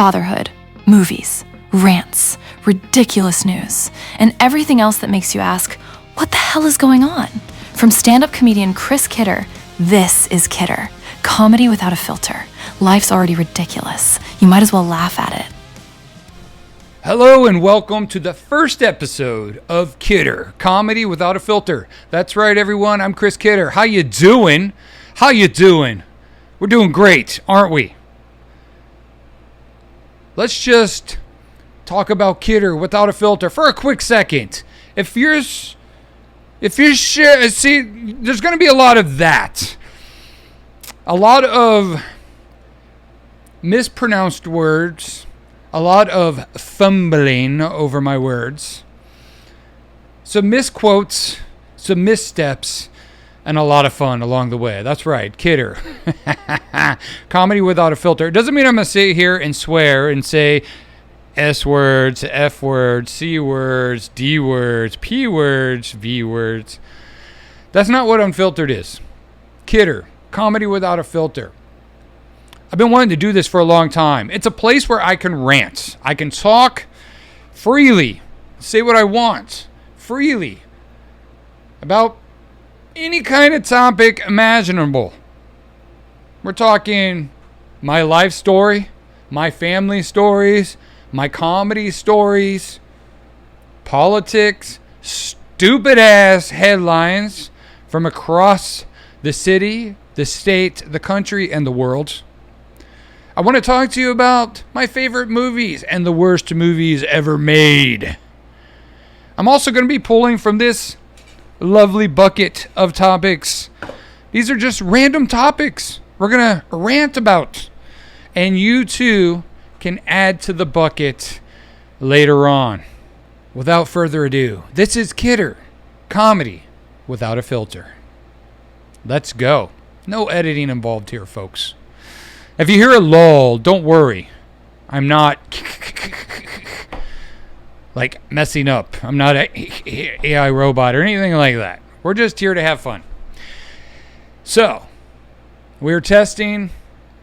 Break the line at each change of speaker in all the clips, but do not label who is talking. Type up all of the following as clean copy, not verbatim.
fatherhood, movies, rants, ridiculous news, and everything else that makes you ask, what the hell is going on? From stand-up comedian Chris Kidder, this is Kidder, comedy without a filter. Life's already ridiculous. You might as well laugh at it.
Hello and welcome to the first episode of Kidder, comedy without a filter. That's right, everyone. I'm Chris Kidder. How you doing? How you doing? We're doing great, aren't we? Let's just talk about Kidder without a filter for a quick second. If you're see, there's going to be a lot of that. A lot of mispronounced words. A lot of fumbling over my words. Some misquotes, some missteps, and a lot of fun along the way. That's right, Kidder. Comedy without a filter. It doesn't mean I'm going to sit here and swear and say S words, F words, C words, D words, P words, V words. That's not what unfiltered is. Kidder, comedy without a filter. I've been wanting to do this for a long time. It's a place where I can rant. I can talk freely, say what I want freely about any kind of topic imaginable. We're talking my life story, my family stories, my comedy stories, politics, stupid ass headlines from across the city, the state, the country, and the world. I want to talk to you about my favorite movies and the worst movies ever made. I'm also going to be pulling from this lovely bucket of topics. These are just random topics we're going to rant about. And you too can add to the bucket later on. Without further ado, this is Kidder, comedy without a filter. Let's go. No editing involved here, folks. If you hear a lull, don't worry. I'm not like messing up. I'm not an AI robot or anything like that. We're just here to have fun. So, we're testing.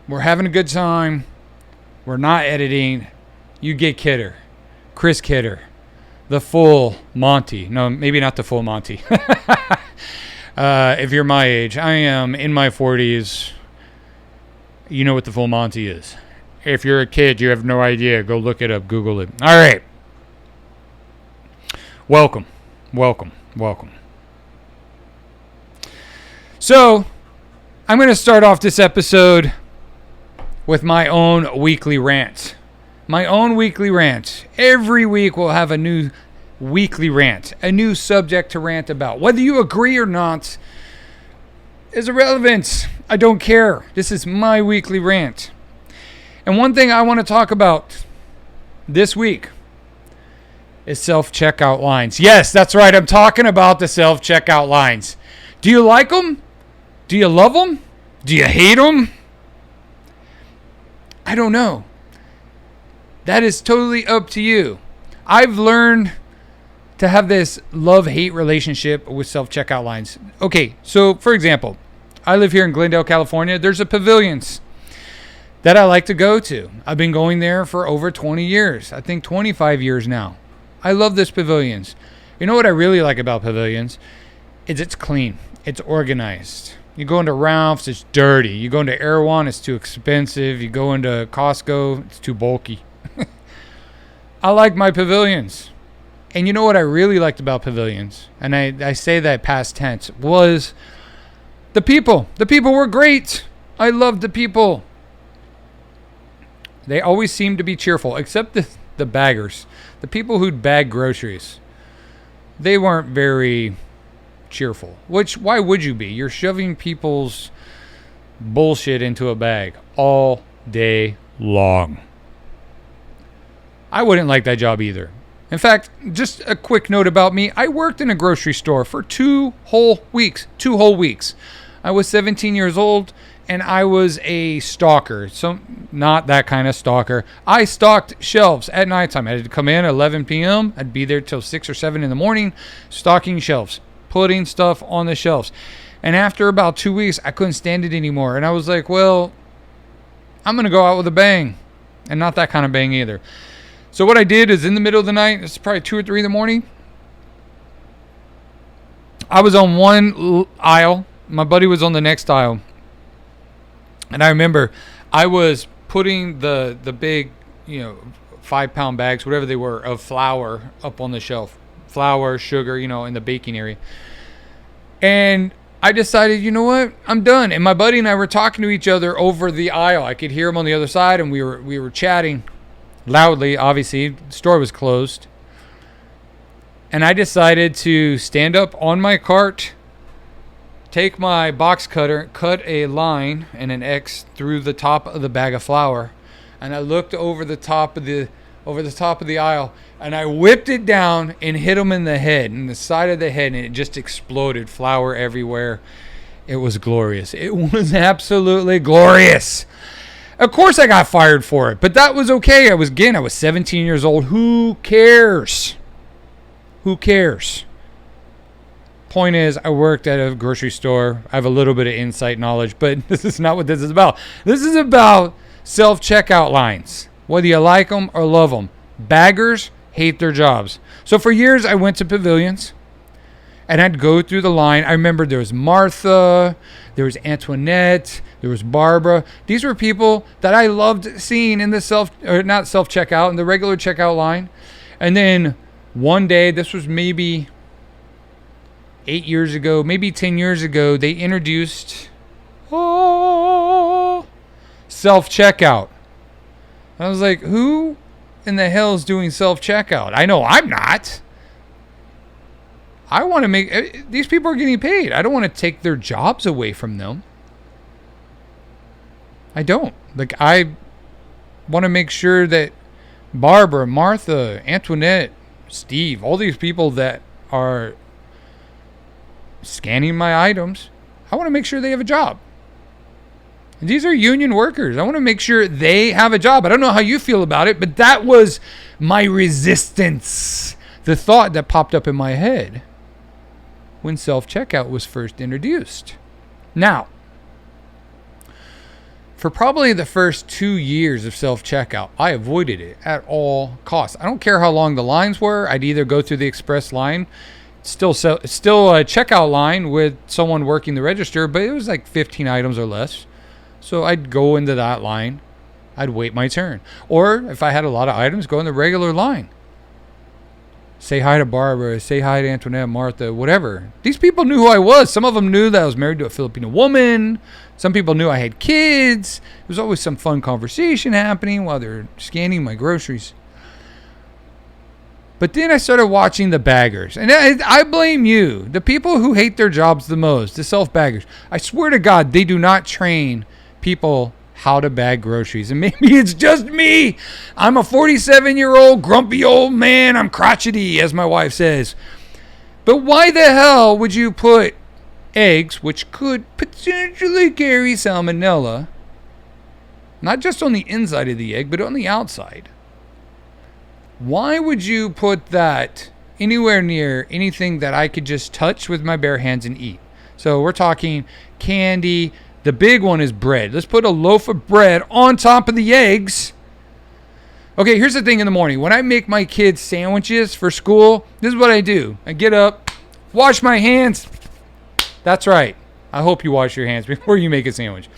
We're having a good time. We're not editing. You get Kidder. Chris Kidder. The full Monty. No, maybe not the full Monty. If you're my age, I am in my 40s. You know what the full Monty is. If you're a kid, you have no idea. Go look it up. Google it. All right. Welcome. So, I'm going to start off this episode with my own weekly rant. Every week we'll have a new weekly rant. A new subject to rant about. Whether you agree or not is irrelevant. I don't care. This is my weekly rant. And one thing I want to talk about this week is self-checkout lines. Yes, that's right. I'm talking about the self-checkout lines. Do you like them? Do you love them? Do you hate them? I don't know. That is totally up to you. I've learned to have this love-hate relationship with self-checkout lines. Okay, so for example, I live here in Glendale, California. There's a pavilions that I like to go to. I've been going there for over 20 years. I think 25 years now. I love this pavilions. You know what I really like about pavilions? Is it's clean. It's organized. You go into Ralph's, it's dirty. You go into Erewhon, it's too expensive. You go into Costco, it's too bulky. I like my pavilions. And you know what I really liked about pavilions? And I say that past tense, was the people. The people were great. I loved the people. They always seemed to be cheerful, except the baggers. The people who'd bag groceries. They weren't very cheerful. Why would you be? You're shoving people's bullshit into a bag all day long. I wouldn't like that job either. In fact, just a quick note about me. I worked in a grocery store for 2 whole weeks. 2 whole weeks. I was 17 years old, and I was a stalker. So, not that kind of stalker. I stocked shelves at nighttime. I had to come in at 11 p.m. I'd be there till 6 or 7 in the morning, stocking shelves, putting stuff on the shelves. And after about 2 weeks, I couldn't stand it anymore. And I was like, well, I'm going to go out with a bang. and not that kind of bang either. So what I did is in the middle of the night, it's probably 2 or 3 in the morning, I was on one aisle. My buddy was on the next aisle. And I remember I was putting the big, 5-pound bags, whatever they were, of flour up on the shelf. Flour, sugar, in the baking area. And I decided, you know what? I'm done. And my buddy and I were talking to each other over the aisle. I could hear him on the other side, and we were chatting loudly. Obviously, the store was closed. And I decided to stand up on my cart, take my box cutter, cut a line and an X through the top of the bag of flour, and I looked over the top of the aisle, and I whipped it down and hit him in the head, in the side of the head, and it just exploded. Flour everywhere. It was glorious. It was absolutely glorious. Of course I got fired for it, but that was okay. I was 17 years old. Who cares? Who cares? Point is, I worked at a grocery store. I have a little bit of insight knowledge, but this is not what this is about. This is about self-checkout lines, whether you like them or love them. Baggers hate their jobs. So for years, I went to pavilions, and I'd go through the line. I remember there was Martha, there was Antoinette, there was Barbara. These were people that I loved seeing in the not self-checkout, in the regular checkout line. And then one day, this was maybe 8 years ago, maybe 10 years ago, they introduced self-checkout. I was like, who in the hell is doing self-checkout? I know I'm not. I want to make... These people are getting paid. I don't want to take their jobs away from them. I don't. I want to make sure that Barbara, Martha, Antoinette, Steve, all these people that are scanning my items, I want to make sure they have a job. And these are union workers. I want to make sure they have a job. I don't know how you feel about it, but that was my resistance. The thought that popped up in my head when self-checkout was first introduced. Now, for probably the first 2 years of self-checkout, I avoided it at all costs. I don't care how long the lines were. I'd either go through the express line, still a checkout line with someone working the register, but it was like 15 items or less. So I'd go into that line. I'd wait my turn. Or if I had a lot of items, go in the regular line. Say hi to Barbara, say hi to Antoinette, Martha, whatever. These people knew who I was. Some of them knew that I was married to a Filipino woman. Some people knew I had kids. There was always some fun conversation happening while they're scanning my groceries. But then I started watching the baggers. And I blame you. The people who hate their jobs the most, the self-baggers. I swear to God, they do not train people how to bag groceries. And maybe it's just me. I'm a 47-year-old grumpy old man. I'm crotchety, as my wife says. But why the hell would you put eggs, which could potentially carry salmonella, not just on the inside of the egg, but on the outside? Why would you put that anywhere near anything that I could just touch with my bare hands and eat? So we're talking candy. The big one is bread. Let's put a loaf of bread on top of the eggs. Okay, here's the thing in the morning. When I make my kids sandwiches for school, this is what I do. I get up, wash my hands. That's right. I hope you wash your hands before you make a sandwich.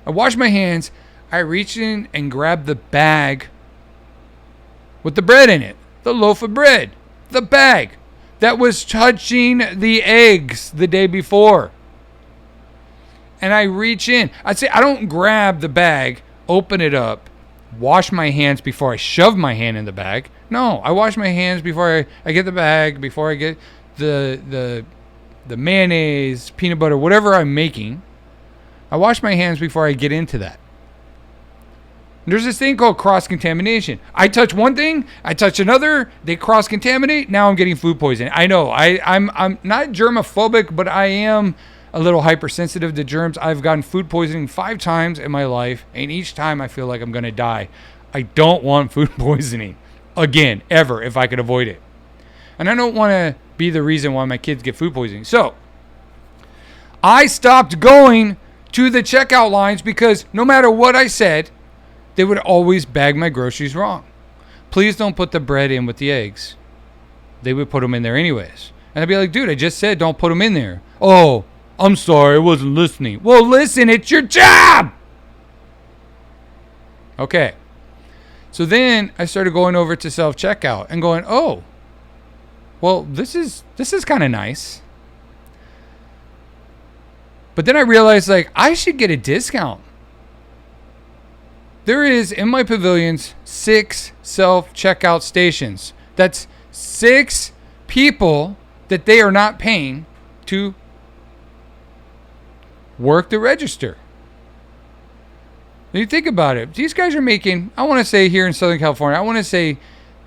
I wash my hands. I reach in and grab the bag with the bread in it. The loaf of bread. The bag that was touching the eggs the day before. And I reach in. I'd say I don't grab the bag, open it up, wash my hands before I shove my hand in the bag. No, I wash my hands before I get the bag, before I get the mayonnaise, peanut butter, whatever I'm making. I wash my hands before I get into that. There's this thing called cross-contamination. I touch one thing, I touch another, they cross-contaminate, now I'm getting food poisoning. I know, I'm not germophobic, but I am a little hypersensitive to germs. I've gotten food poisoning 5 times in my life, and each time I feel like I'm going to die. I don't want food poisoning again, ever, if I could avoid it. And I don't want to be the reason why my kids get food poisoning. So, I stopped going to the checkout lines because no matter what I said, they would always bag my groceries wrong. Please don't put the bread in with the eggs. They would put them in there anyways. And I'd be like, dude, I just said don't put them in there. Oh, I'm sorry, I wasn't listening. Well, listen, it's your job. Okay. So then I started going over to self-checkout and going, oh, well, this is kind of nice. But then I realized, like, I should get a discount. There is, in my pavilions, 6 self-checkout stations. That's 6 people that they are not paying to work the register. When you think about it, these guys are making, I want to say here in Southern California, I want to say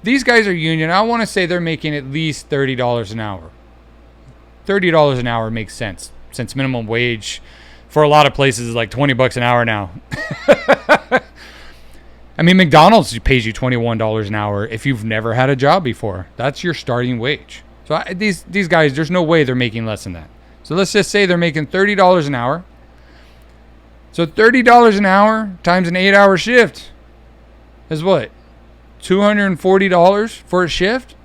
these guys are union. I want to say they're making at least $30 an hour. $30 an hour makes sense, since minimum wage for a lot of places is like $20 an hour now. I mean, McDonald's pays you $21 an hour if you've never had a job before. That's your starting wage. So these guys, there's no way they're making less than that. So let's just say they're making $30 an hour. So $30 an hour times an 8-hour shift is what? $240 for a shift?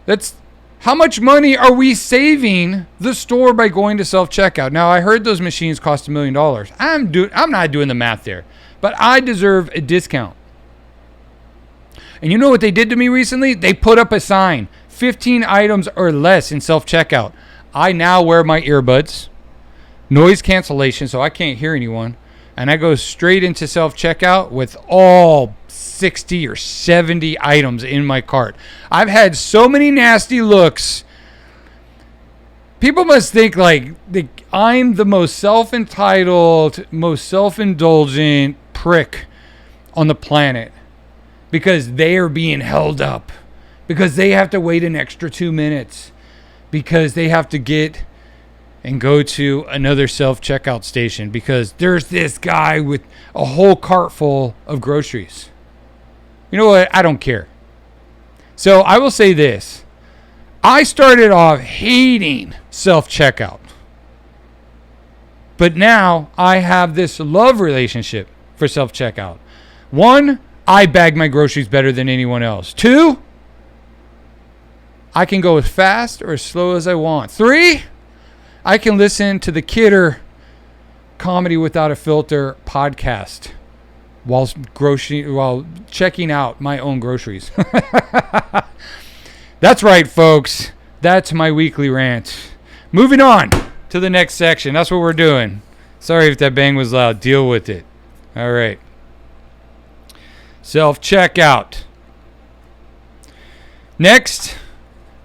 That's how much money are we saving the store by going to self-checkout? Now, I heard those machines cost $1 million. I'm not doing the math there, but I deserve a discount. And you know what they did to me recently? They put up a sign, 15 items or less in self-checkout. I now wear my earbuds, noise cancellation, so I can't hear anyone. And I go straight into self-checkout with all 60 or 70 items in my cart. I've had so many nasty looks. People must think like I'm the most self-entitled, most self-indulgent prick on the planet because they are being held up, because they have to wait an extra 2 minutes, because they have to get and go to another self-checkout station because there's this guy with a whole cart full of groceries. You know what? I don't care. So I will say this. I started off hating self-checkout. But now I have this love relationship for self-checkout. 1, I bag my groceries better than anyone else. 2, I can go as fast or as slow as I want. 3, I can listen to the KIDDER Comedy Without a Filter podcast while checking out my own groceries. That's right, folks. That's my weekly rant. Moving on to the next section. That's what we're doing. Sorry if that bang was loud. Deal with it. All right. Self-checkout. Next,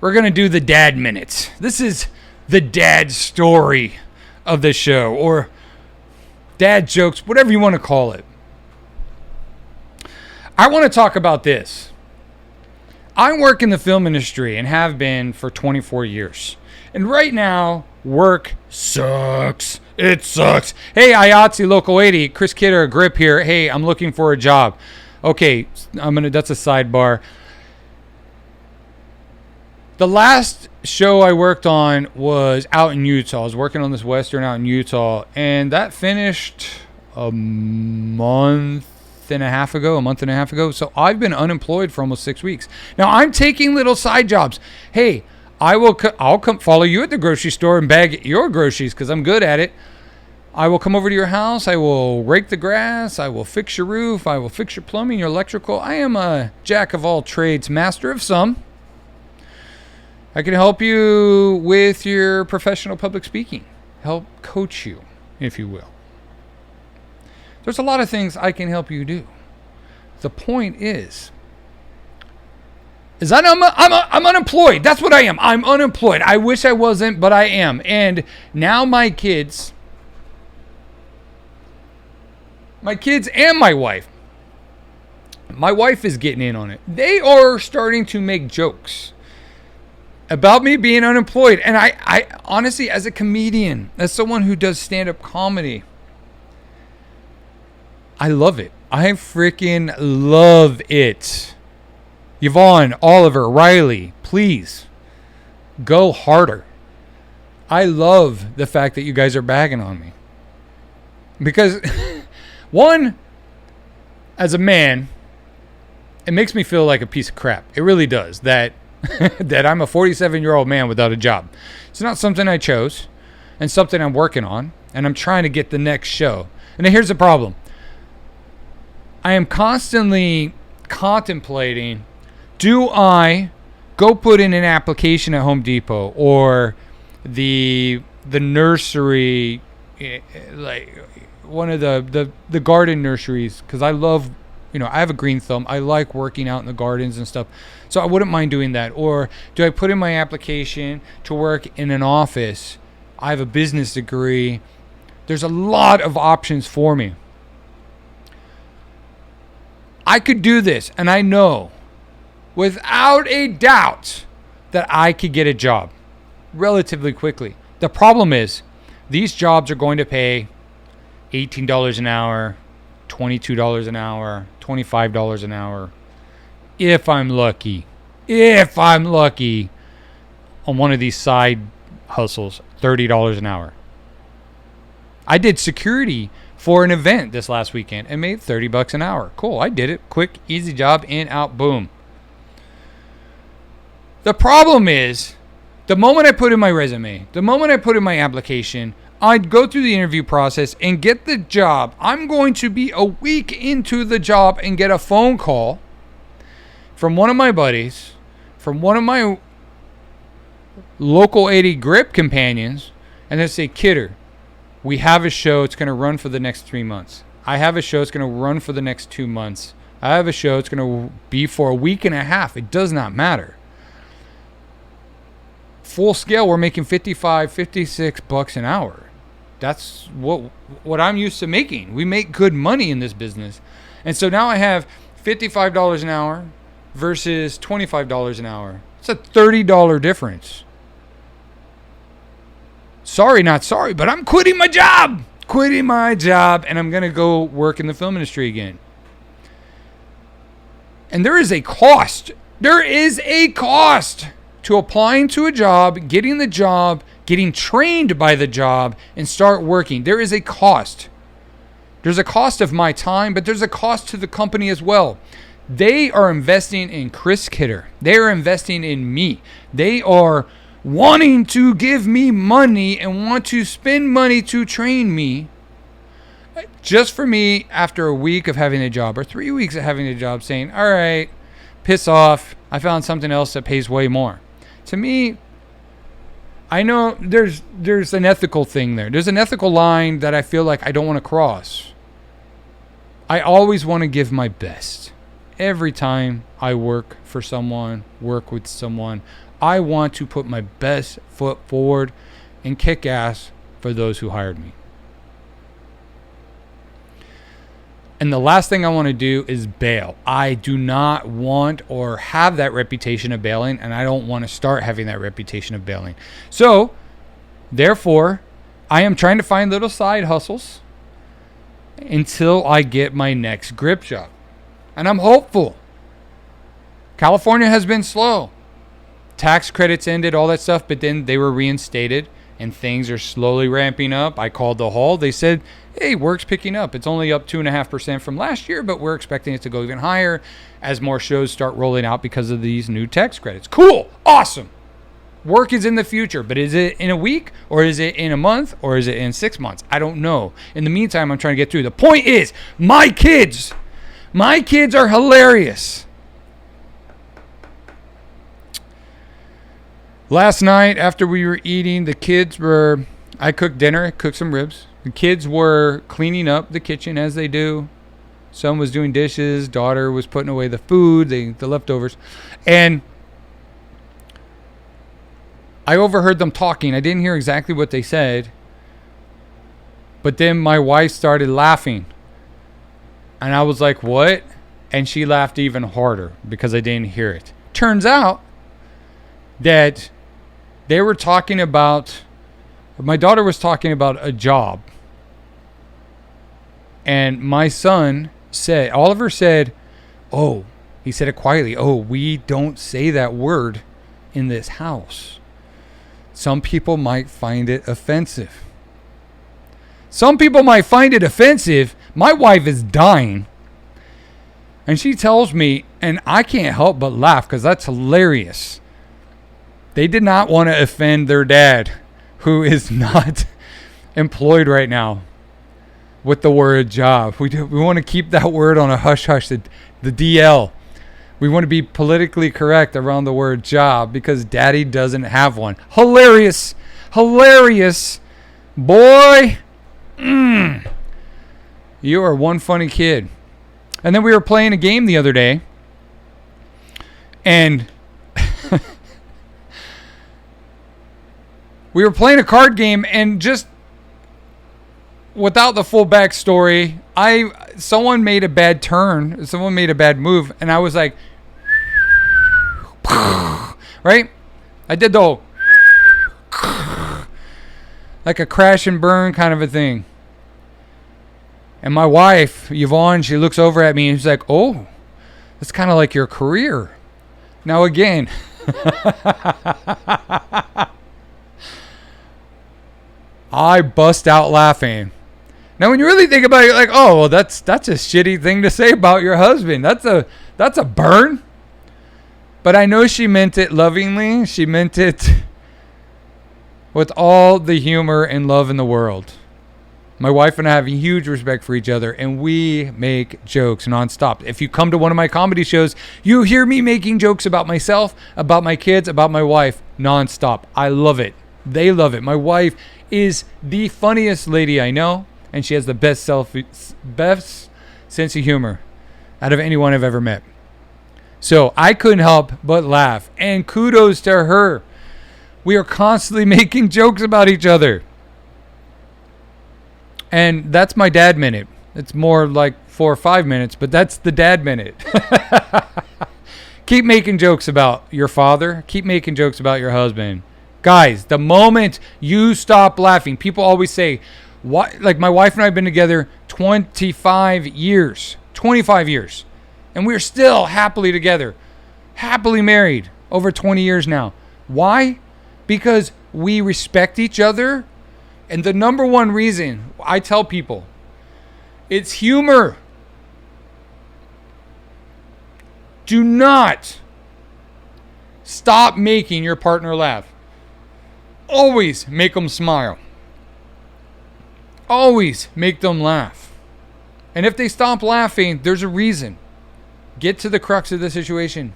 we're going to do the dad minutes. This is the dad story of the show, or dad jokes, whatever you want to call it. I want to talk about this. I work in the film industry and have been for 24 years. And right now, work sucks. It sucks. Hey, IATSE Local 80, Chris Kidder, Grip here. Hey, I'm looking for a job. Okay, that's a sidebar. The last show I worked on was out in Utah. I was working on this Western out in Utah, and that finished a month and a half ago. So I've been unemployed for almost 6 weeks. Now I'm taking little side jobs. Hey, I'll come follow you at the grocery store and bag your groceries because I'm good at it. I will come over to your house. I will rake the grass. I will fix your roof. I will fix your plumbing, your electrical. I am a jack of all trades, master of some. I can help you with your professional public speaking. Help coach you, if you will. There's a lot of things I can help you do. The point is that I'm unemployed. That's what I am. I'm unemployed. I wish I wasn't, but I am. And now my kids and my wife is getting in on it. They are starting to make jokes about me being unemployed. And I honestly, as a comedian, as someone who does stand-up comedy, I love it. I freaking love it. Yvonne, Oliver, Riley, please go harder. I love the fact that you guys are bagging on me. Because, one, as a man, it makes me feel like a piece of crap. It really does. That that I'm a 47-year-old man without a job. It's not something I chose, and something I'm working on, and I'm trying to get the next show. And here's the problem. I am constantly contemplating, do I go put in an application at Home Depot or the nursery, like one of the garden nurseries, because I love, I have a green thumb. I like working out in the gardens and stuff. So I wouldn't mind doing that. Or do I put in my application to work in an office? I have a business degree. There's a lot of options for me. I could do this, and I know without a doubt that I could get a job relatively quickly. The problem is these jobs are going to pay $18 an hour, $22 an hour, $25 an hour. If I'm lucky on one of these side hustles, $30 an hour. I did security for an event this last weekend and made $30 an hour. Cool, I did it. Quick, easy job, in, out, boom. The problem is, the moment I put in my resume, the moment I put in my application, I'd go through the interview process and get the job. I'm going to be a week into the job and get a phone call from one of my buddies, from one of my local 80 grip companions, and they say, Kidder, we have a show. It's going to run for the next 3 months. I have a show. It's going to run for the next 2 months. I have a show. It's going to be for a week and a half. It does not matter. Full scale, we're making $55, $56 an hour. That's what I'm used to making. We make good money in this business. And so now I have $55 an hour versus $25 an hour. It's a $30 difference. Sorry, not sorry, but I'm quitting my job. And I'm going to go work in the film industry again. And there is a cost. To applying to a job, getting the job, getting trained by the job, and start working. There is a cost. There's a cost of my time, but there's a cost to the company as well. They are investing in Chris Kidder. They are investing in me. They are wanting to give me money and want to spend money to train me. Just for me, after a week of having a job or 3 weeks of having a job, saying, all right, piss off. I found something else that pays way more. To me, I know there's an ethical thing there. There's an ethical line that I feel like I don't want to cross. I always want to give my best. Every time I work for someone, work with someone, I want to put my best foot forward and kick ass for those who hired me. And the last thing I want to do is bail. I do not want or have that reputation of bailing, and I don't want to start having that reputation of bailing. So, therefore, I am trying to find little side hustles until I get my next grip job. And I'm hopeful. California has been slow. Tax credits ended, all that stuff, but then they were reinstated, and things are slowly ramping up. I called the hall. They said, hey, work's picking up. It's only up 2.5% from last year, but we're expecting it to go even higher as more shows start rolling out because of these new tax credits. Cool. Awesome. Work is in the future, but is it in a week or is it in a month or is it in 6 months? I don't know. In the meantime, I'm trying to get through. The point is, my kids are hilarious. Last night, after we were eating, I cooked dinner, cooked some ribs. The kids were cleaning up the kitchen as they do. Son was doing dishes. Daughter was putting away the food, the leftovers. And I overheard them talking. I didn't hear exactly what they said. But then my wife started laughing. And I was like, what? And she laughed even harder because I didn't hear it. Turns out that they were talking about, my daughter was talking about a job. And my son said, Oliver said, oh, he said it quietly, oh, we don't say that word in this house. Some people might find it offensive. My wife is dying And she tells me, and I can't help but laugh because that's hilarious. They did not want to offend their dad, who is not employed right now, with the word job. We want to keep that word on a hush-hush, the DL. We want to be politically correct around the word job because daddy doesn't have one. Hilarious. Hilarious. Boy. You are one funny kid. And then we were playing a game the other day. And we were playing a card game, and just without the full backstory, someone made a bad turn. Someone made a bad move. And I was like, right? I did the whole like a crash and burn kind of a thing. And my wife, Yvonne, she looks over at me and she's like, oh, that's kind of like your career. Now again, I bust out laughing. Now when you really think about it, you're like, oh, well, that's a shitty thing to say about your husband. That's a burn. But I know she meant it lovingly. She meant it with all the humor and love in the world. My wife and I have a huge respect for each other, and we make jokes nonstop. If you come to one of my comedy shows, you hear me making jokes about myself, about my kids, about my wife nonstop. I love it. They love it. My wife is the funniest lady I know, and she has the best sense of humor out of anyone I've ever met. So I couldn't help but laugh, and kudos to her. We are constantly making jokes about each other. And that's my dad minute. It's more like 4 or 5 minutes, but that's the dad minute. Keep making jokes about your father. Keep making jokes about your husband. Guys, the moment you stop laughing, people always say, "What?" Like my wife and I have been together 25 years. 25 years. And we're still happily together. Happily married. Over 20 years now. Why? Because we respect each other. And the number one reason I tell people, it's humor. Do not stop making your partner laugh. Always make them smile. Always make them laugh. And if they stop laughing, there's a reason. Get to the crux of the situation.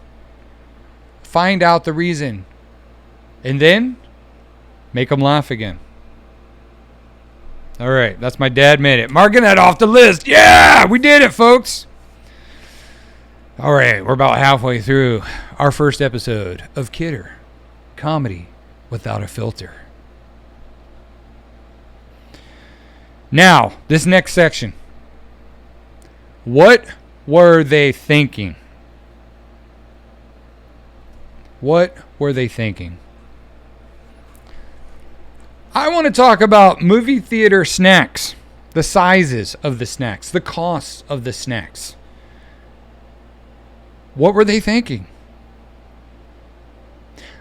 Find out the reason. And then make them laugh again. All right, that's my dad minute. Marking that off the list. Yeah, we did it, folks. All right, we're about halfway through our first episode of Kidder, comedy without a filter. Now, this next section. What were they thinking? What were they thinking? I want to talk about movie theater snacks, the sizes of the snacks, the costs of the snacks. What were they thinking?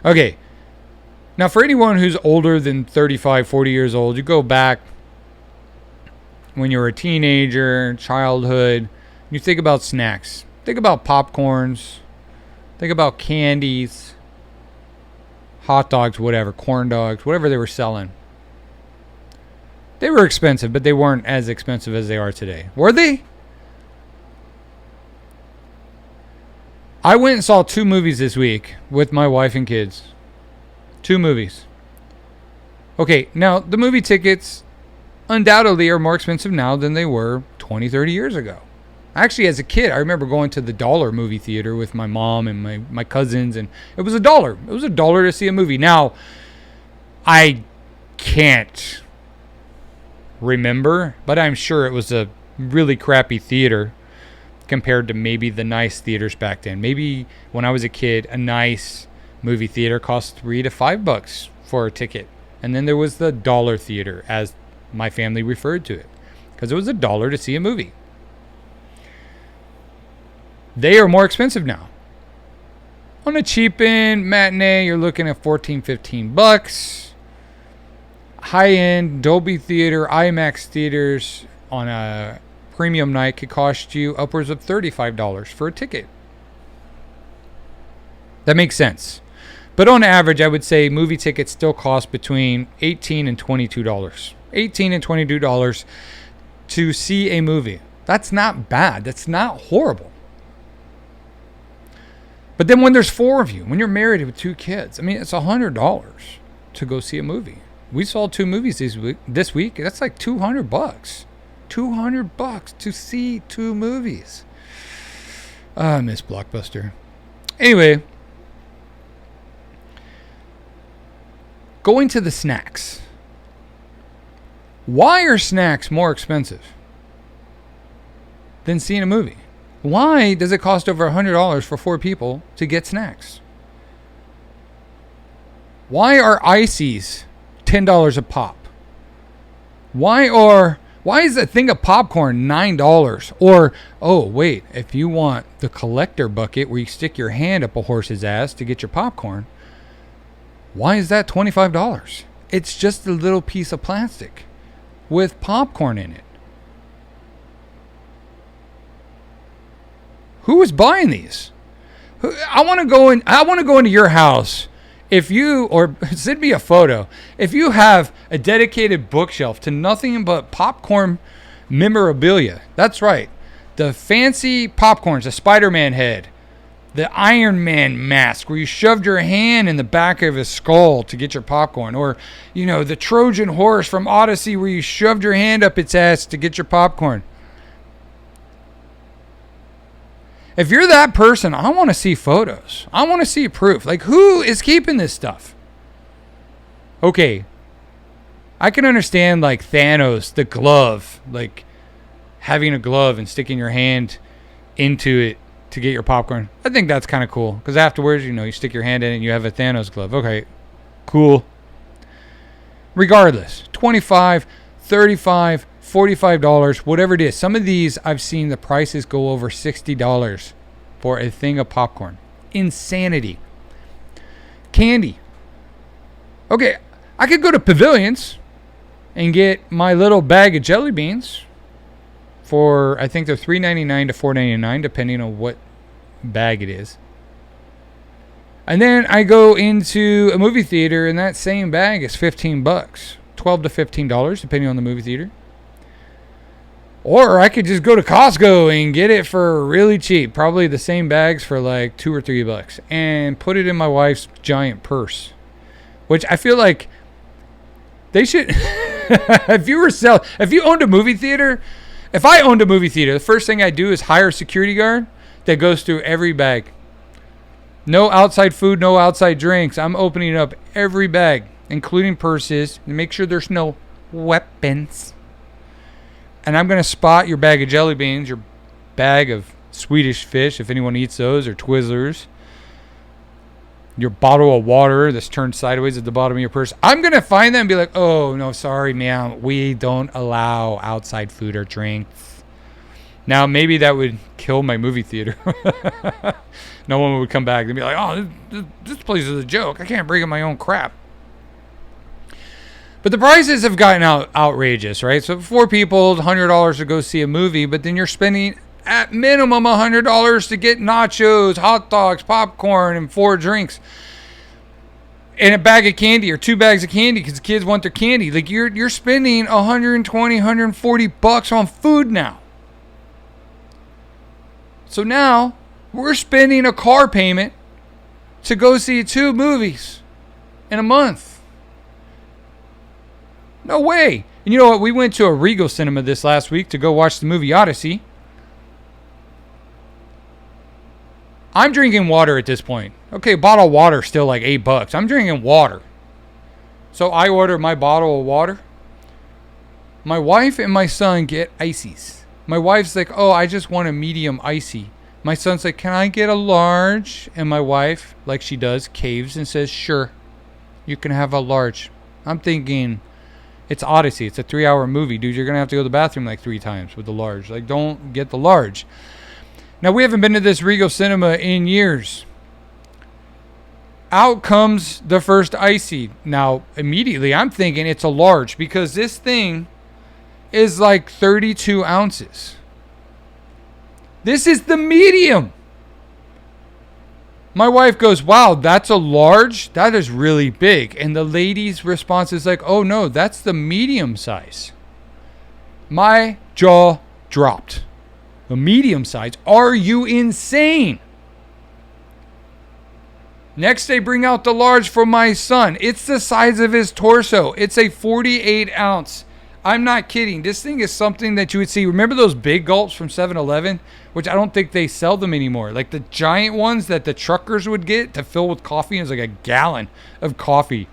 Okay, now for anyone who's older than 35, 40 years old, you go back when you were a teenager, childhood, you think about snacks. Think about popcorns. Think about candies, hot dogs, whatever, corn dogs, whatever they were selling. They were expensive, but they weren't as expensive as they are today. Were they? I went and saw 2 movies this week with my wife and kids. 2 movies. Okay, now the movie tickets undoubtedly are more expensive now than they were 20, 30 years ago. Actually, as a kid, I remember going to the dollar movie theater with my mom and my cousins, and it was $1. It was $1 to see a movie. Now, I can't remember, but I'm sure it was a really crappy theater compared to maybe the nice theaters back then. Maybe when I was a kid, a nice movie theater cost $3 to $5 for a ticket. And then there was the dollar theater, as my family referred to it, because it was $1 to see a movie. They are more expensive now. On a cheap end matinee, you're looking at $14, $15. High end Dolby Theater, IMAX theaters on a premium night could cost you upwards of $35 for a ticket. That makes sense. But on average, I would say movie tickets still cost between $18 and $22. $18 and $22 to see a movie. That's not bad. That's not horrible. But then when there's 4 of you, when you're married with 2 kids, I mean, it's $100 to go see a movie. We saw 2 movies this week. That's like $200. $200 to see 2 movies. I miss Blockbuster. Anyway, going to the snacks. Why are snacks more expensive than seeing a movie? Why does it cost over $100 for 4 people to get snacks? Why are ices $10 a pop? Why is a thing of popcorn $9? Or, oh wait, if you want the collector bucket where you stick your hand up a horse's ass to get your popcorn, why is that $25? It's just a little piece of plastic with popcorn in it. Who is buying these? I want to go into your house. If you, or send me a photo, if you have a dedicated bookshelf to nothing but popcorn memorabilia. That's right. The fancy popcorns, the Spider-Man head, the Iron Man mask where you shoved your hand in the back of his skull to get your popcorn, or, you know, the Trojan horse from Odyssey where you shoved your hand up its ass to get your popcorn. If you're that person, I want to see photos. I want to see proof. Like, who is keeping this stuff? Okay, I can understand, like, Thanos, the glove, like having a glove and sticking your hand into it to get your popcorn. I think that's kind of cool, because afterwards, you know, you stick your hand in it and you have a Thanos glove. Okay, cool. Regardless, $25, $35, $45, whatever it is. Some of these I've seen the prices go over $60 for a thing of popcorn. Insanity. Candy. Okay, I could go to Pavilions and get my little bag of jelly beans for, I think they're $3.99 to $4.99 depending on what bag it is. And then I go into a movie theater and that same bag is $15, $12 to $15 depending on the movie theater. Or I could just go to Costco and get it for really cheap. Probably the same bags for like $2 or $3 and put it in my wife's giant purse. Which I feel like they should, if you owned a movie theater, if I owned a movie theater, the first thing I do is hire a security guard that goes through every bag. No outside food, no outside drinks. I'm opening up every bag, including purses, and make sure there's no weapons. And I'm going to spot your bag of jelly beans, your bag of Swedish fish, if anyone eats those, or Twizzlers. Your bottle of water that's turned sideways at the bottom of your purse. I'm going to find that and be like, oh, no, sorry, ma'am. We don't allow outside food or drinks. Now, maybe that would kill my movie theater. No one would come back and be like, oh, this place is a joke. I can't bring in my own crap. But the prices have gotten outrageous, right? So 4 people, $100 to go see a movie, but then you're spending at minimum $100 to get nachos, hot dogs, popcorn, and 4 drinks. And a bag of candy or 2 bags of candy because the kids want their candy. Like you're spending $120, $140 on food now. So now we're spending a car payment to go see 2 movies in a month. No way. And you know what? We went to a Regal Cinema this last week to go watch the movie Odyssey. I'm drinking water at this point. Okay, a bottle of water is still like $8. I'm drinking water. So I order my bottle of water. My wife and my son get ices. My wife's like, oh, I just want a medium icy. My son's like, can I get a large? And my wife, like she does, caves and says, sure, you can have a large. I'm thinking, it's Odyssey. It's a 3-hour movie, dude. You're going to have to go to the bathroom like 3 times with the large. Like, don't get the large. Now, we haven't been to this Regal Cinema in years. Out comes the first icy. Now, immediately, I'm thinking it's a large because this thing is like 32 ounces. This is the medium. My wife goes, wow, that's a large? That is really big. And the lady's response is like, oh no, that's the medium size. My jaw dropped. The medium size? Are you insane? Next, they bring out the large for my son. It's the size of his torso. It's a 48 ounce. I'm not kidding. This thing is something that you would see. Remember those big gulps from 7-Eleven? Which I don't think they sell them anymore. Like the giant ones that the truckers would get to fill with coffee. It was like a gallon of coffee.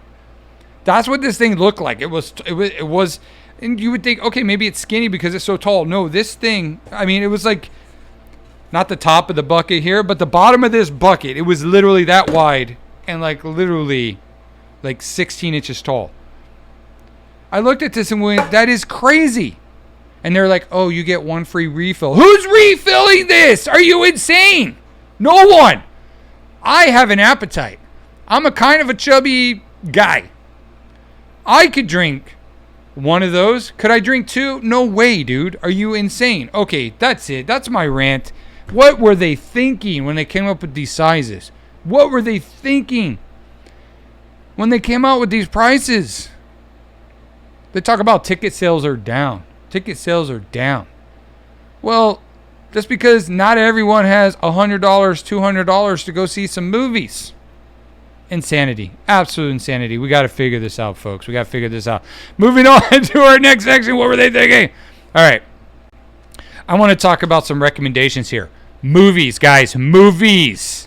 That's what this thing looked like. It was, and you would think, okay, maybe it's skinny because it's so tall. No, this thing, I mean, it was like, not the top of the bucket here, but the bottom of this bucket. It was literally that wide and like literally like 16 inches tall. I looked at this and went, that is crazy. And they're like, oh, you get one free refill. Who's refilling this? Are you insane? No one. I have an appetite. I'm a kind of a chubby guy. I could drink one of those. Could I drink two? No way, dude. Are you insane? Okay, that's it. That's my rant. What were they thinking when they came up with these sizes? What were they thinking when they came out with these prices? They talk about ticket sales are down. Ticket sales are down. Well, just because not everyone has $100, $200 to go see some movies. Insanity. Absolute insanity. We got to figure this out, folks. We got to figure this out. Moving on to our next section. What were they thinking? All right. I want to talk about some recommendations here. Movies, guys. Movies.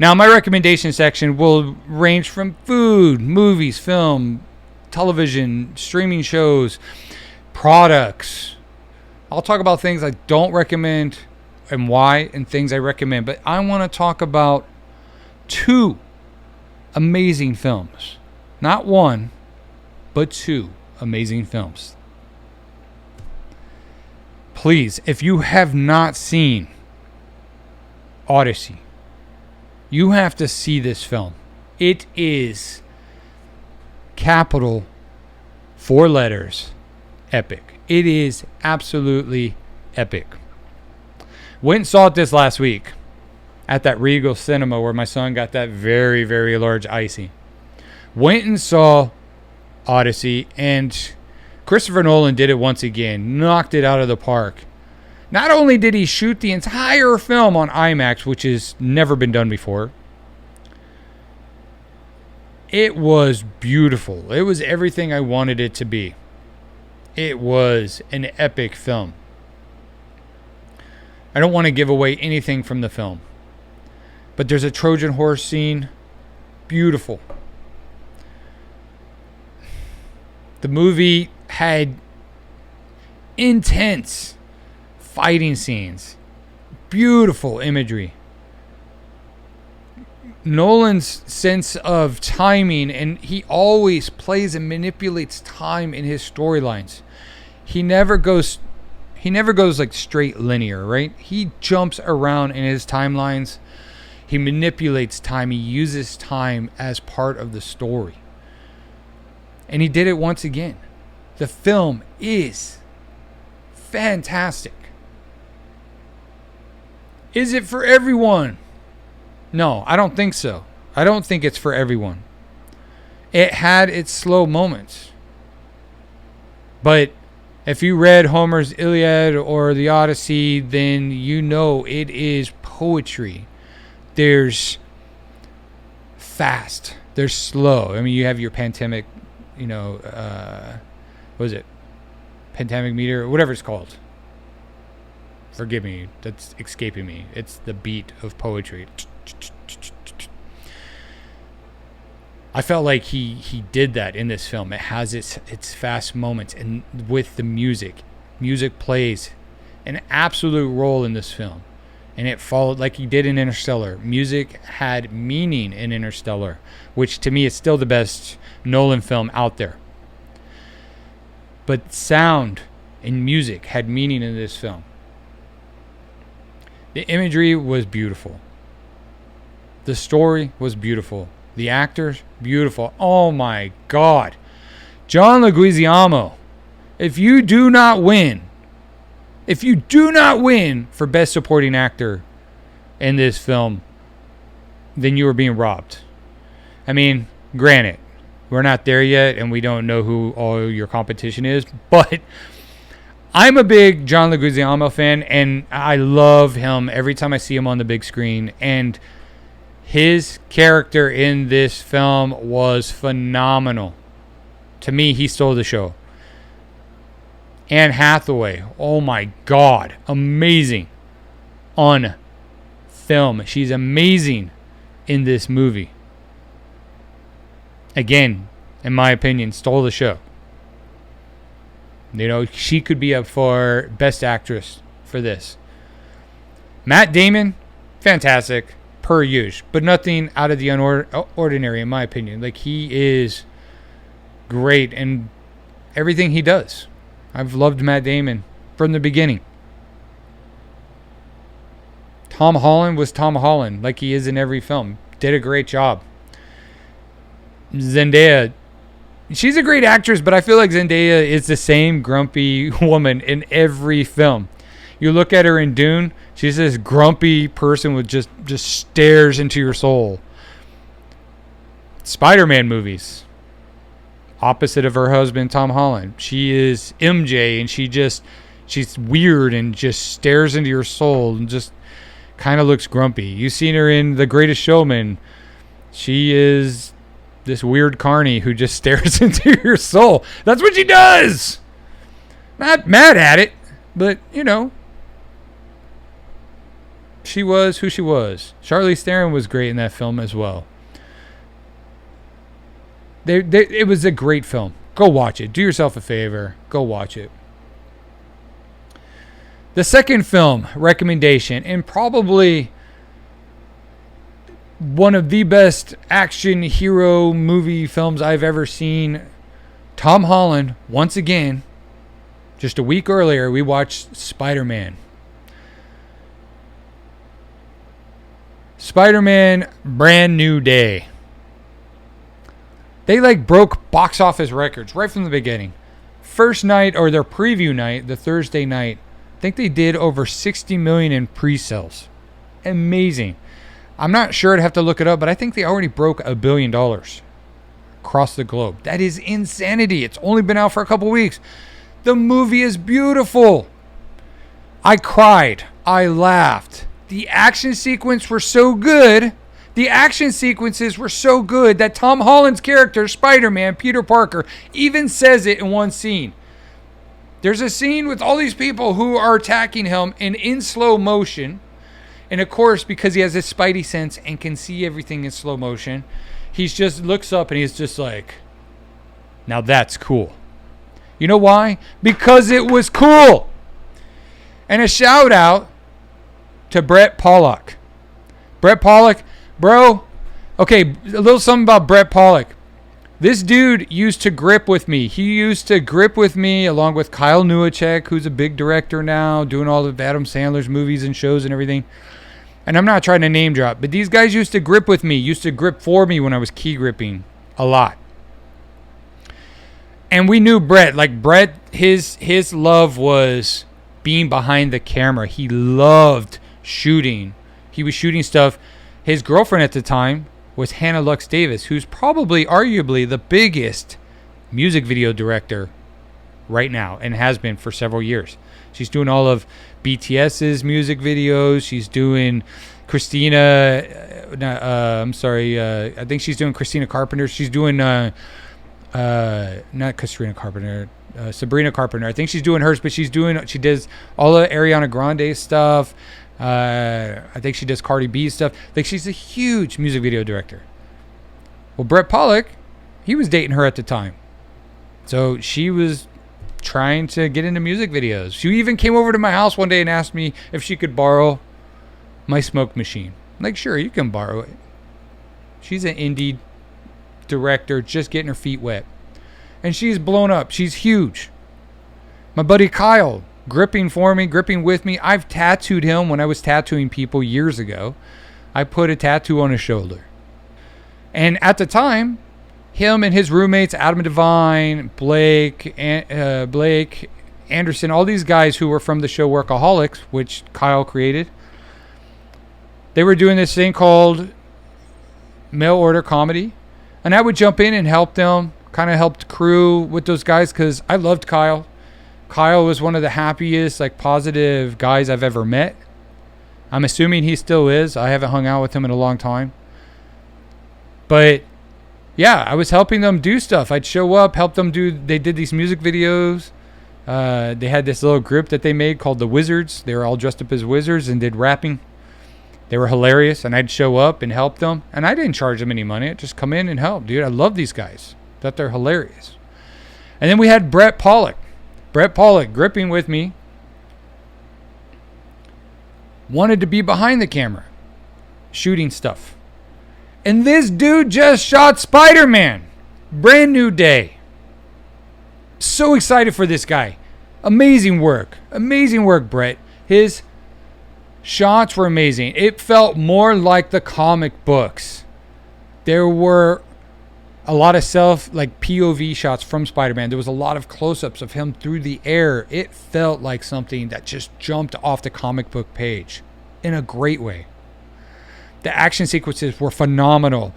Now, my recommendation section will range from food, movies, film, television, streaming shows, products. I'll talk about things I don't recommend and why, and things I recommend. But I want to talk about 2 amazing films. Not 1, but 2 amazing films. Please, if you have not seen Odyssey, you have to see this film. It is capital 4 letters epic. It is absolutely epic. Went and saw it this last week at that Regal Cinema where my son got that very, very large icy. Went and saw Odyssey, and Christopher Nolan did it once again. Knocked it out of the park. Not only did he shoot the entire film on IMAX, which has never been done before, it was beautiful. It was everything I wanted it to be. It was an epic film. I don't want to give away anything from the film, but there's a Trojan horse scene. Beautiful. The movie had intense fighting scenes, beautiful imagery. Nolan's sense of timing, and he always plays and manipulates time in his storylines. He never goes like straight linear, right? He jumps around in his timelines. He manipulates time. He uses time as part of the story. And he did it once again. The film is fantastic. Is it for everyone? No, I don't think so. I don't think it's for everyone. It had its slow moments. But if you read Homer's Iliad or the Odyssey, then you know it is poetry. There's fast. There's slow. I mean, you have your pentaemic, what is it? Pentaemic meter, or whatever it's called. Forgive me, that's escaping me. It's the beat of poetry. I felt like he did that in this film. It has its fast moments, and with the music plays an absolute role in this film, and it followed like he did in Interstellar. Music had meaning in Interstellar, which to me is still the best Nolan film out there. But sound and music had meaning in this film. The imagery was beautiful. The story was beautiful. The actors, beautiful. Oh my God. John Leguizamo, if you do not win If you do not win for Best Supporting Actor in this film, then you are being robbed. I mean, granted, we're not there yet, and we don't know who all your competition is, but I'm a big John Leguizamo fan, and I love him every time I see him on the big screen, and his character in this film was phenomenal. To me, he stole the show. Anne Hathaway, oh my God, amazing on film. She's amazing in this movie. Again, in my opinion, stole the show. You know, she could be up for Best Actress for this. Matt Damon, fantastic, per usual, but nothing out of the ordinary, in my opinion. Like, he is great in everything he does. I've loved Matt Damon from the beginning. Tom Holland was Tom Holland, like he is in every film. Did a great job. Zendaya, she's a great actress, but I feel like Zendaya is the same grumpy woman in every film. You look at her in Dune, she's this grumpy person with just stares into your soul. Spider-Man movies, opposite of her husband Tom Holland. She is MJ, and she's weird and just stares into your soul and just kind of looks grumpy. You've seen her in The Greatest Showman. She is this weird carny who just stares into your soul. That's what she does. Not mad at it, but you know, she was who she was. Charlize Theron was great in that film as well. It was a great film. Go watch it. Do yourself a favor. Go watch it. The second film recommendation, and probably one of the best action hero movie films I've ever seen. Tom Holland, once again, just a week earlier, we watched Spider-Man. Spider-Man Brand New Day. They broke box office records right from the beginning. First night, or their preview night, the Thursday night, I think they did over 60 million in pre-sales. Amazing. I'm not sure, I'd have to look it up, but I think they already broke $1 billion across the globe. That is insanity. It's only been out for a couple weeks. The movie is beautiful. I cried. I laughed. The action sequences were so good. The action sequences were so good that Tom Holland's character, Spider-Man, Peter Parker, even says it in one scene. There's a scene with all these people who are attacking him in slow motion. And of course, because he has his spidey sense and can see everything in slow motion, he just looks up and he's just like, now that's cool. You know why? Because it was cool. And a shout out to Brett Pollock. Brett Pollock, bro. Okay, a little something about Brett Pollock. This dude used to grip with me. He used to grip with me along with Kyle Newacek, who's a big director now, doing all of Adam Sandler's movies and shows and everything. And I'm not trying to name drop, but these guys used to grip with me, used to grip for me when I was key gripping a lot. And we knew Brett. Like, Brett, his love was being behind the camera. He loved shooting. He was shooting stuff. His girlfriend at the time was Hannah Lux Davis, who's probably, arguably, the biggest music video director right now and has been for several years. She's doing all of BTS's music videos. She's doing I think she's doing Christina Carpenter. She's doing, not Christina Carpenter, Sabrina Carpenter. I think she's doing hers, but she does all the Ariana Grande stuff. I think she does Cardi B stuff. Like, she's a huge music video director. Well, Brett Pollock, he was dating her at the time. So she was trying to get into music videos. She even came over to my house one day and asked me if she could borrow my smoke machine. I'm like, sure, you can borrow it. She's an indie director just getting her feet wet. And she's blown up. She's huge. My buddy Kyle, gripping for me, gripping with me. I've tattooed him when I was tattooing people years ago. I put a tattoo on his shoulder. And at the time, him and his roommates, Adam Devine, Blake, Anderson, all these guys who were from the show Workaholics, which Kyle created. They were doing this thing called mail order comedy. And I would jump in and help them, kind of helped crew with those guys because I loved Kyle. Kyle was one of the happiest, like, positive guys I've ever met. I'm assuming he still is. I haven't hung out with him in a long time. But, yeah, I was helping them do stuff. I'd show up, help them they did these music videos. They had this little group that they made called the Wizards. They were all dressed up as wizards and did rapping. They were hilarious, and I'd show up and help them. And I didn't charge them any money. I'd just come in and help, dude. I love these guys. Thought they're hilarious. And then we had Brett Pollock. Brett Pollock gripping with me. Wanted to be behind the camera. Shooting stuff. And this dude just shot Spider-Man. Brand new day. So excited for this guy. Amazing work. Amazing work, Brett. His shots were amazing. It felt more like the comic books. There were a lot of POV shots from Spider-Man. There was a lot of close-ups of him through the air. It felt like something that just jumped off the comic book page in a great way. The action sequences were phenomenal.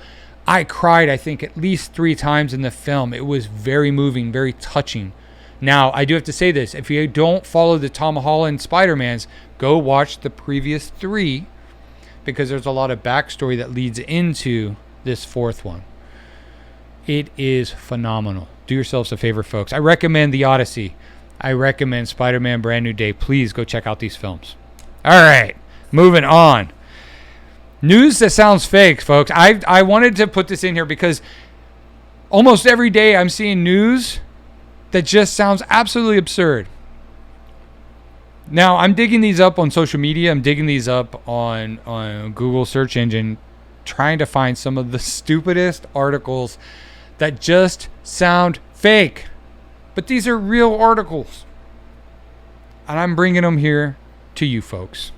I cried, I think, at least 3 times in the film. It was very moving, very touching. Now, I do have to say this. If you don't follow the Tom Holland Spider-Mans, go watch the previous 3 because there's a lot of backstory that leads into this 4th one. It is phenomenal. Do yourselves a favor, folks. I recommend the Odyssey. I recommend Spider-Man Brand New Day. Please go check out these films. All right, moving on. News that sounds fake, folks. I wanted to put this in here because almost every day I'm seeing news that just sounds absolutely absurd. Now, I'm digging these up on social media. I'm digging these up on Google search engine, trying to find some of the stupidest articles that just sound fake. But these are real articles. And I'm bringing them here to you folks.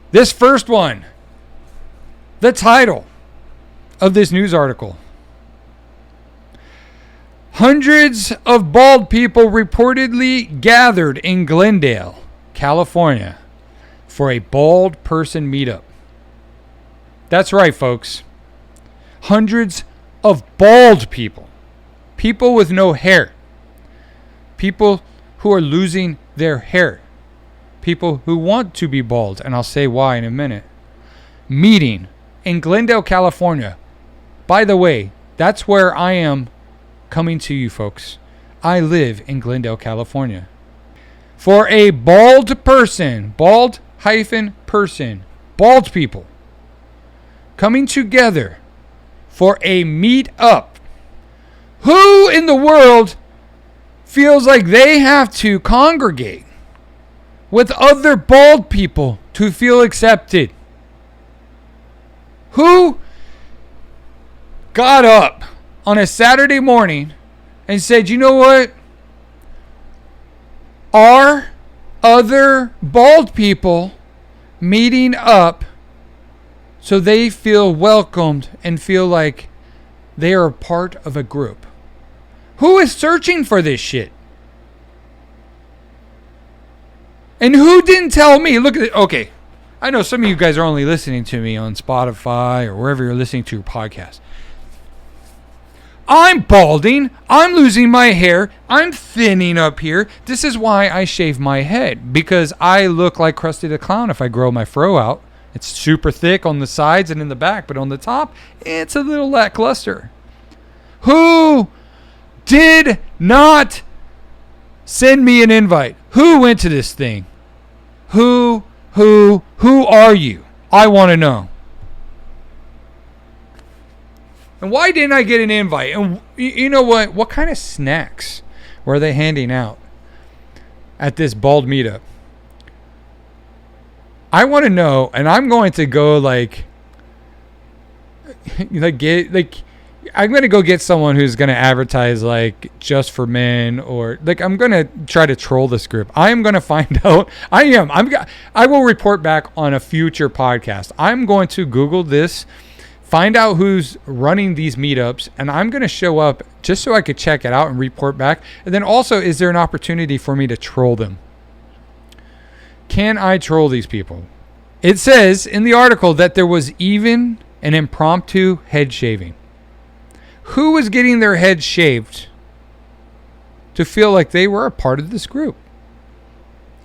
This first one, the title of this news article. Hundreds of bald people reportedly gathered in Glendale, California, for a bald person meetup. That's right, folks. Hundreds of bald people. People with no hair. People who are losing their hair. People who want to be bald, and I'll say why in a minute. Meeting in Glendale, California. By the way, that's where I am coming to you, folks. I live in Glendale, California. For a bald person, bald people, coming together for a meet-up. Who in the world feels like they have to congregate with other bald people to feel accepted? Who got up on a Saturday morning and said, you know what? Are other bald people meeting up so they feel welcomed and feel like they are a part of a group? Who is searching for this shit? And who didn't tell me? Look at it. Okay. I know some of you guys are only listening to me on Spotify or wherever you're listening to your podcast. I'm balding. I'm losing my hair. I'm thinning up here. This is why I shave my head. Because I look like Krusty the Clown if I grow my fro out. It's super thick on the sides and in the back. But on the top, it's a little lackluster. Who did not send me an invite? Who went to this thing? Who are you? I want to know. And why didn't I get an invite? And you know what? What kind of snacks were they handing out at this bald meetup? I want to know, and I'm going to go I'm going to go get someone who's going to advertise just for men, or I'm going to try to troll this group. I am going to find out. I will report back on a future podcast. I'm going to Google this find out who's running these meetups, and I'm going to show up just so I could check it out and report back. And then also, is there an opportunity for me to troll them? Can I troll these people? It says in the article that there was even an impromptu head shaving. Who was getting their head shaved to feel like they were a part of this group?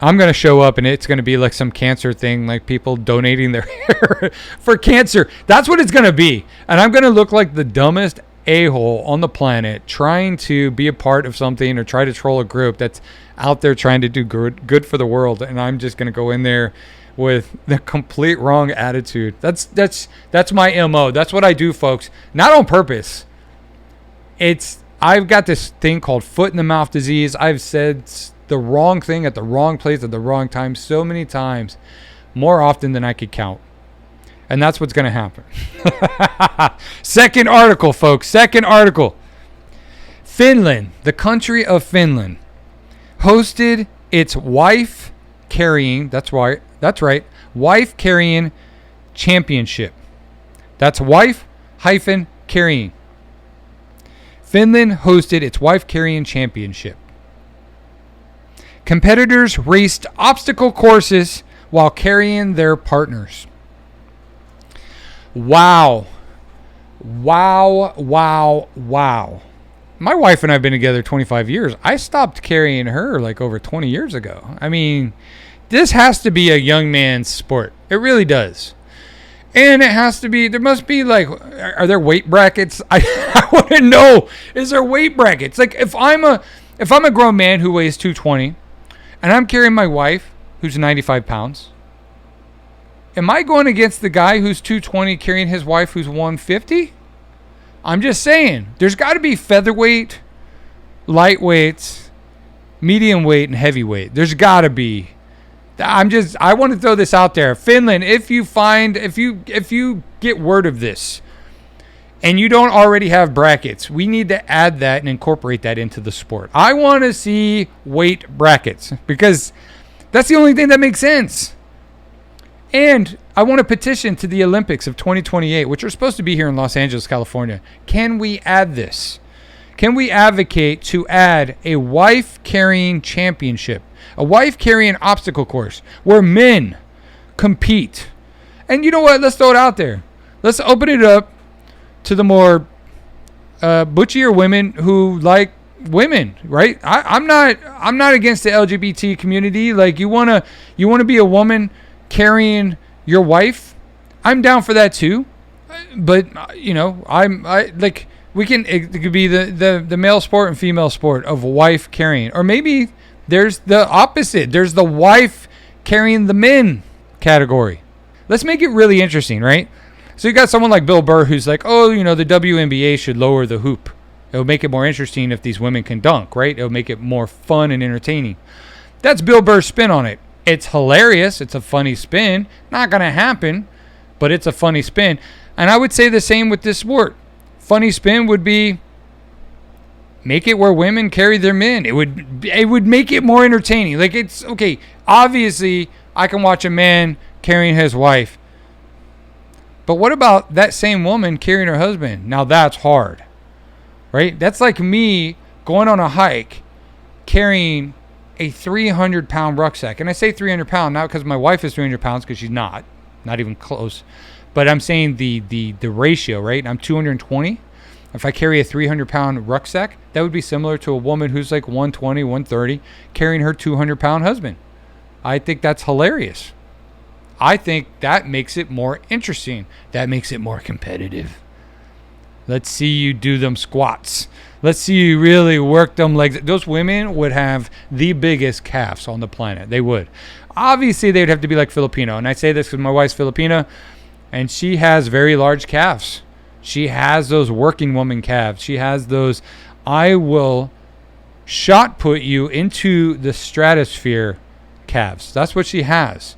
I'm going to show up and it's going to be like some cancer thing, like people donating their hair for cancer. That's what it's going to be. And I'm going to look like the dumbest a-hole on the planet trying to be a part of something or try to troll a group that's out there trying to do good for the world. And I'm just going to go in there with the complete wrong attitude. That's my MO. That's what I do, folks. Not on purpose. I've got this thing called foot in the mouth disease. I've said the wrong thing at the wrong place at the wrong time so many times, more often than I could count. And that's what's going to happen. Second article, folks. Second article. Finland, the country of Finland, hosted its wife carrying, that's right, wife carrying championship. That's wife hyphen carrying. Finland hosted its wife carrying championship. Competitors raced obstacle courses while carrying their partners. Wow. Wow, wow, wow. My wife and I have been together 25 years. I stopped carrying her like over 20 years ago. I mean, this has to be a young man's sport. It really does. And it has to be, there must be like, are there weight brackets? I want to know, is there weight brackets? Like if I'm a grown man who weighs 220 and I'm carrying my wife who's 95 pounds, am I going against the guy who's 220 carrying his wife who's 150? I'm just saying, there's got to be featherweight, lightweights, medium weight, and heavyweight. There's got to be. I want to throw this out there. Finland, if you get word of this and you don't already have brackets, we need to add that and incorporate that into the sport. I want to see weight brackets because that's the only thing that makes sense. And I want to petition to the Olympics of 2028, which are supposed to be here in Los Angeles, California. Can we add this? Can we advocate to add a wife-carrying championship, a wife-carrying obstacle course where men compete? And you know what? Let's throw it out there. Let's open it up to the more butchier women who like women, right? I'm not against the LGBT community. Like you wanna be a woman carrying your wife, I'm down for that too. But it could be the male sport and female sport of wife carrying, or maybe there's the opposite. There's the wife carrying the men category. Let's make it really interesting, right? So you got someone like Bill Burr who's like, oh, the WNBA should lower the hoop. It'll make it more interesting if these women can dunk, right? It'll make it more fun and entertaining. That's Bill Burr's spin on it. It's hilarious. It's a funny spin. Not going to happen, but it's a funny spin. And I would say the same with this sport. Funny spin would be make it where women carry their men. It would make it more entertaining. Like it's okay. Obviously, I can watch a man carrying his wife. But what about that same woman carrying her husband? Now that's hard, right? That's like me going on a hike carrying a 300-pound rucksack. And I say 300-pound not because my wife is 300 pounds, because she's not even close. But I'm saying the ratio, right? I'm 220. If I carry a 300-pound rucksack, that would be similar to a woman who's like 120, 130, carrying her 200-pound husband. I think that's hilarious. I think that makes it more interesting. That makes it more competitive. Let's see you do them squats. Let's see you really work them legs. Those women would have the biggest calves on the planet. They would. Obviously, they would have to be like Filipino. And I say this because my wife's Filipina, and she has very large calves. She has those working woman calves. She has those, I will shot put you into the stratosphere calves. That's what she has.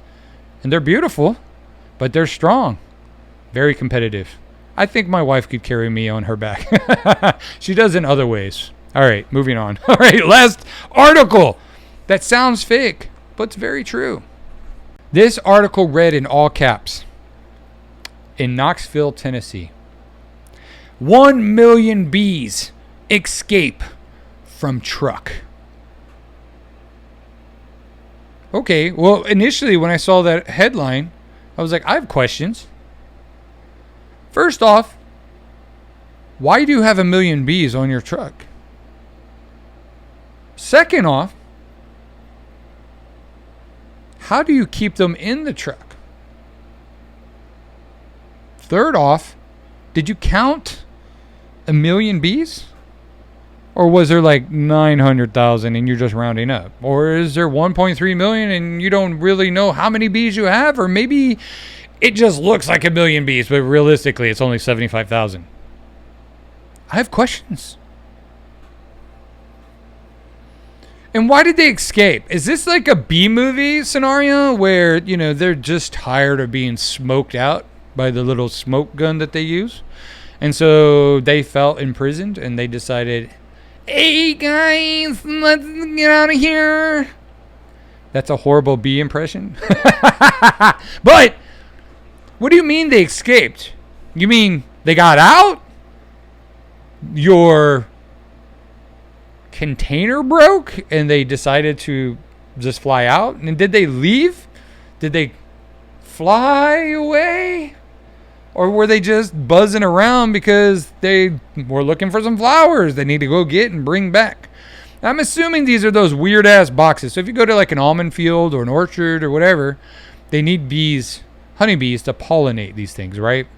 And they're beautiful, but they're strong. Very competitive. I think my wife could carry me on her back. She does in other ways. All right, moving on. All right, last article. That sounds fake, but it's very true. This article read in all caps. in Knoxville, Tennessee. 1 million bees escape from truck. Okay, well, initially when I saw that headline, I was like, I have questions. First off, why do you have 1 million bees on your truck? Second off, how do you keep them in the truck? Third off, did you count 1 million bees? Or was there like 900,000 and you're just rounding up? Or is there 1.3 million and you don't really know how many bees you have? Or maybe it just looks like 1 million bees, but realistically it's only 75,000. I have questions. And why did they escape? Is this like a B-movie scenario where, you know, they're just tired of being smoked out by the little smoke gun that they use? And so they felt imprisoned and they decided, hey guys, let's get out of here. That's a horrible bee impression. But what do you mean they escaped? You mean they got out? Your container broke and they decided to just fly out? And did they leave? Did they fly away? Or were they just buzzing around because they were looking for some flowers they need to go get and bring back? I'm assuming these are those weird ass boxes. So if you go to like an almond field or an orchard or whatever, they need bees, honeybees, to pollinate these things, right?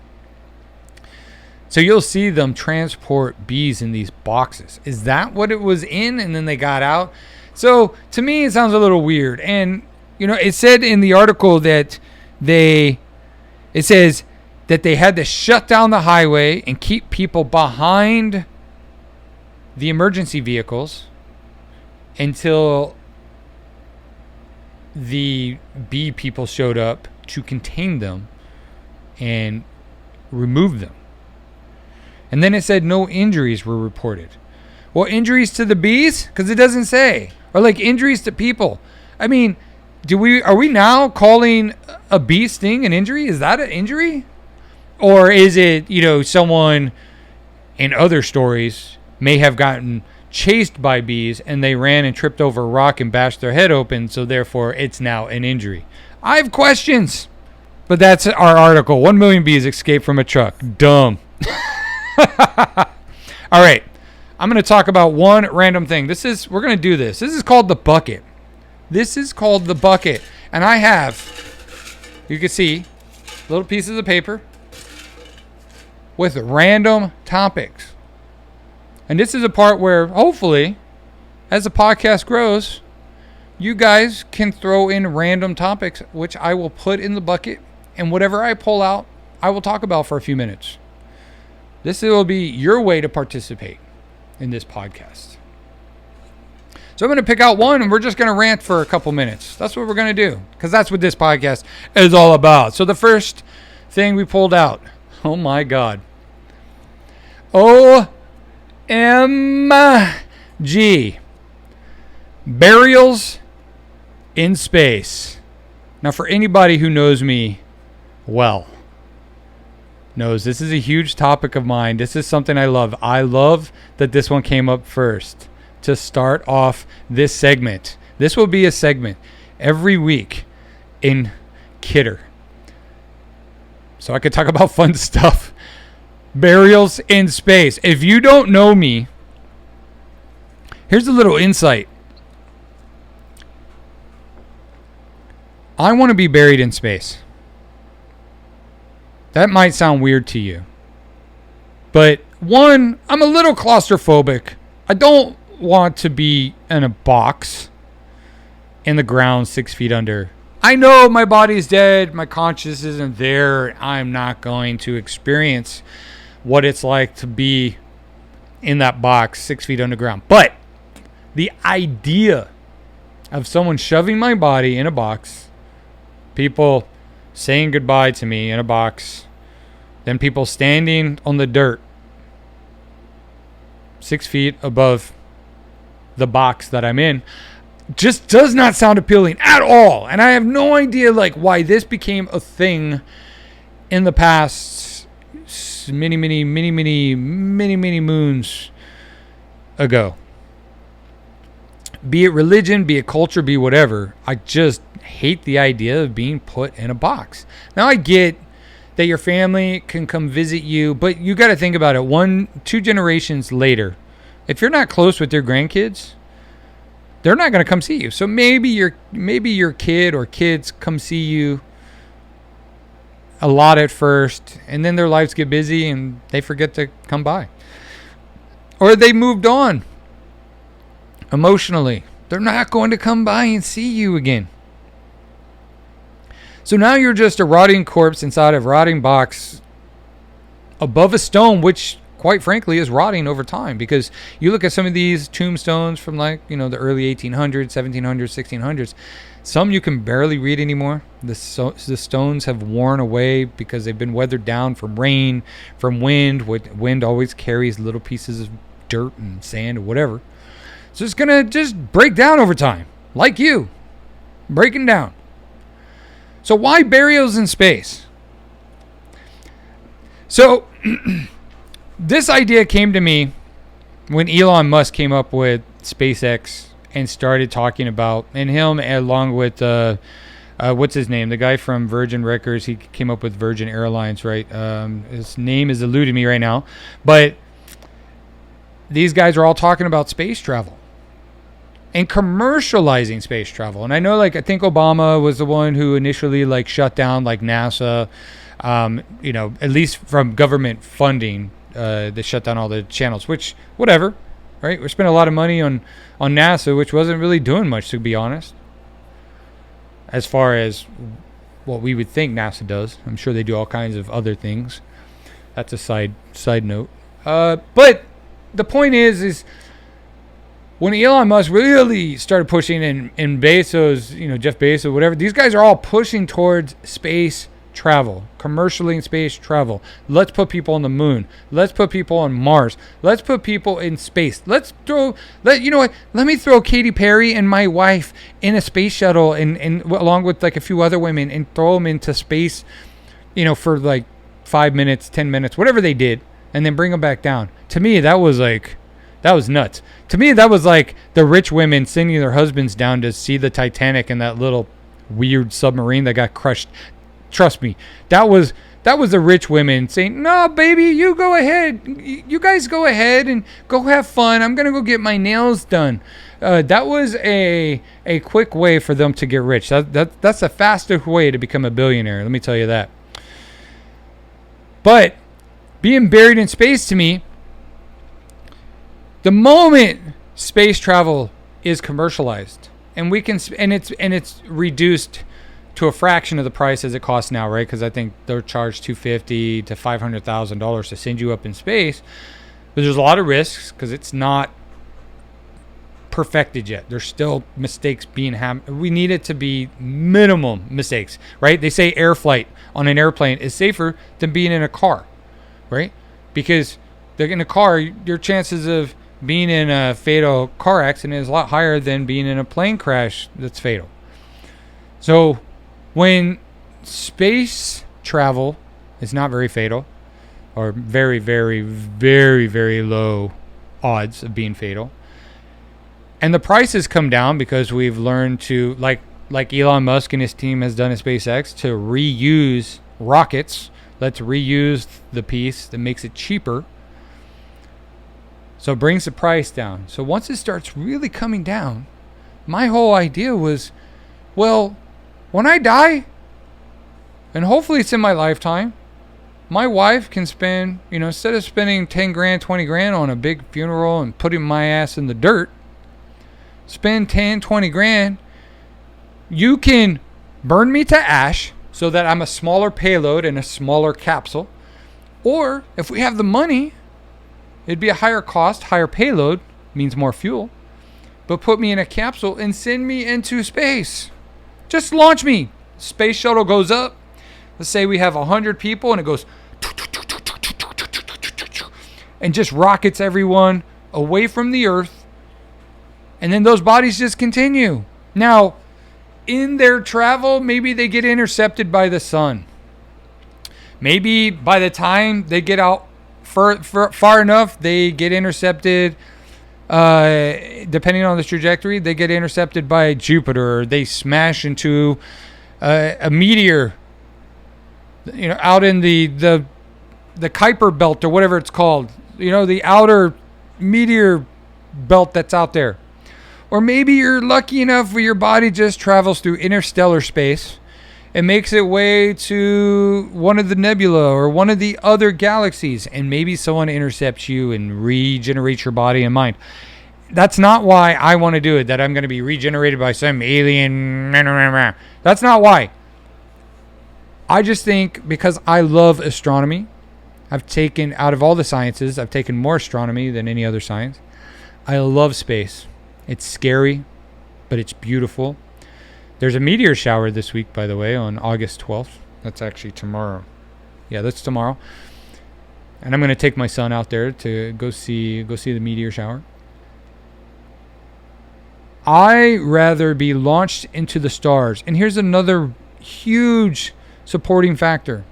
So you'll see them transport bees in these boxes. Is that what it was in? And then they got out? So to me, it sounds a little weird. And, you know, it said in the article that it says that they had to shut down the highway and keep people behind the emergency vehicles until the bee people showed up to contain them and remove them. And then it said no injuries were reported. Well, injuries to the bees? Because it doesn't say. Or like injuries to people. I mean, are we now calling a bee sting an injury? Is that an injury? Or is it, you know, someone in other stories may have gotten chased by bees and they ran and tripped over a rock and bashed their head open, so therefore it's now an injury. I have questions. But that's our article. 1 million bees escaped from a truck. Dumb. All right, I'm going to talk about one random thing. We're going to do this. This is called the bucket. And I have, you can see, little pieces of paper with random topics. And this is a part where, hopefully, as the podcast grows, you guys can throw in random topics, which I will put in the bucket. And whatever I pull out, I will talk about for a few minutes. This will be your way to participate in this podcast. So I'm going to pick out one and we're just going to rant for a couple minutes. That's what we're going to do because that's what this podcast is all about. So the first thing we pulled out. Oh my God. OMG. Burials in space. Now for anybody who knows me well, knows this is a huge topic of mine. This is something I love. I love that this one came up first to start off this segment. This will be a segment every week in KIDDER. So I could talk about fun stuff. Burials in space. If you don't know me, here's a little insight. I want to be buried in space. That might sound weird to you. But one, I'm a little claustrophobic. I don't want to be in a box in the ground 6 feet under. I know my body's dead. My conscience isn't there. I'm not going to experience what it's like to be in that box 6 feet underground. But the idea of someone shoving my body in a box, people saying goodbye to me in a box, then people standing on the dirt 6 feet above the box that I'm in, just does not sound appealing at all. And I have no idea like why this became a thing in the past many moons ago. Be it religion, be it culture, be whatever. I just hate the idea of being put in a box. Now I get that your family can come visit you, but you got to think about it. 1-2 generations later, if you're not close with your grandkids, they're not going to come see you. So maybe your kid or kids come see you a lot at first, and then their lives get busy and they forget to come by. Or they moved on emotionally. They're not going to come by and see you again. So now you're just a rotting corpse inside a rotting box above a stone, which quite frankly is rotting over time, because you look at some of these tombstones from the early 1800s, 1700s, 1600s. Some you can barely read anymore. The stones have worn away because they've been weathered down from rain, from wind. Wind always carries little pieces of dirt and sand or whatever. So it's going to just break down over time, like you, breaking down. So why burials in space? So this idea came to me when Elon Musk came up with SpaceX and started talking about, and him along with, what's his name? The guy from Virgin Records. He came up with Virgin Airlines, right? His name is eluding me right now. But these guys are all talking about space travel and commercializing space travel. And I know, I think Obama was the one who initially shut down NASA, at least from government funding. They shut down all the channels, which whatever, right? We spent a lot of money on NASA, which wasn't really doing much, to be honest, as far as what we would think NASA does. I'm sure they do all kinds of other things. That's a side note. But the point is when Elon Musk really started pushing, and Bezos, Jeff Bezos, whatever, these guys are all pushing towards space travel, commercially in space travel. Let's put people on the moon. Let's put people on Mars. Let's put people in space. Let me throw Katy Perry and my wife in a space shuttle and along with a few other women and throw them into space, for 5 minutes, 10 minutes, whatever they did, and then bring them back down. To me, that was nuts. To me, that was the rich women sending their husbands down to see the Titanic in that little weird submarine that got crushed. Trust me, that was the rich women saying, "No, baby, you go ahead. You guys go ahead and go have fun. I'm gonna go get my nails done." That was a quick way for them to get rich. That's a faster way to become a billionaire. Let me tell you that. But being buried in space, to me, the moment space travel is commercialized and it's reduced to a fraction of the price as it costs now, right? Because I think they're charged $250,000 to $500,000 to send you up in space. But there's a lot of risks because it's not perfected yet. There's still mistakes being happened. We need it to be minimum mistakes, right? They say air flight on an airplane is safer than being in a car, right? Because in a car, your chances of being in a fatal car accident is a lot higher than being in a plane crash that's fatal. So when space travel is not very fatal, or very, very, very, very low odds of being fatal, and the prices come down because we've learned to, like Elon Musk and his team has done at SpaceX, to reuse rockets. Let's reuse the piece that makes it cheaper. So it brings the price down. So once it starts really coming down, my whole idea was, well, when I die, and hopefully it's in my lifetime, my wife can spend, instead of spending 10 grand, 20 grand on a big funeral and putting my ass in the dirt, spend 10, 20 grand. You can burn me to ash so that I'm a smaller payload and a smaller capsule. Or if we have the money, it'd be a higher cost, higher payload, means more fuel, but put me in a capsule and send me into space. Just launch me. Space shuttle goes up. Let's say we have 100 people and it goes and just rockets everyone away from the Earth. And then those bodies just continue. Now, in their travel, maybe they get intercepted by the sun. Maybe by the time they get out far enough, they get intercepted. Depending on the trajectory, they get intercepted by Jupiter, or they smash into a meteor, out in the Kuiper belt, or whatever it's called, the outer meteor belt that's out there. Or maybe you're lucky enough where your body just travels through interstellar space and makes its way to one of the nebula or one of the other galaxies, and maybe someone intercepts you and regenerates your body and mind. That's not why I want to do it, that I'm going to be regenerated by some alien. That's not why. I just think because I love astronomy, out of all the sciences, I've taken more astronomy than any other science. I love space. It's scary, but it's beautiful. There's a meteor shower this week, by the way, on August 12th. That's actually tomorrow. Yeah, that's tomorrow. And I'm going to take my son out there to go see the meteor shower. I rather be launched into the stars. And here's another huge supporting factor.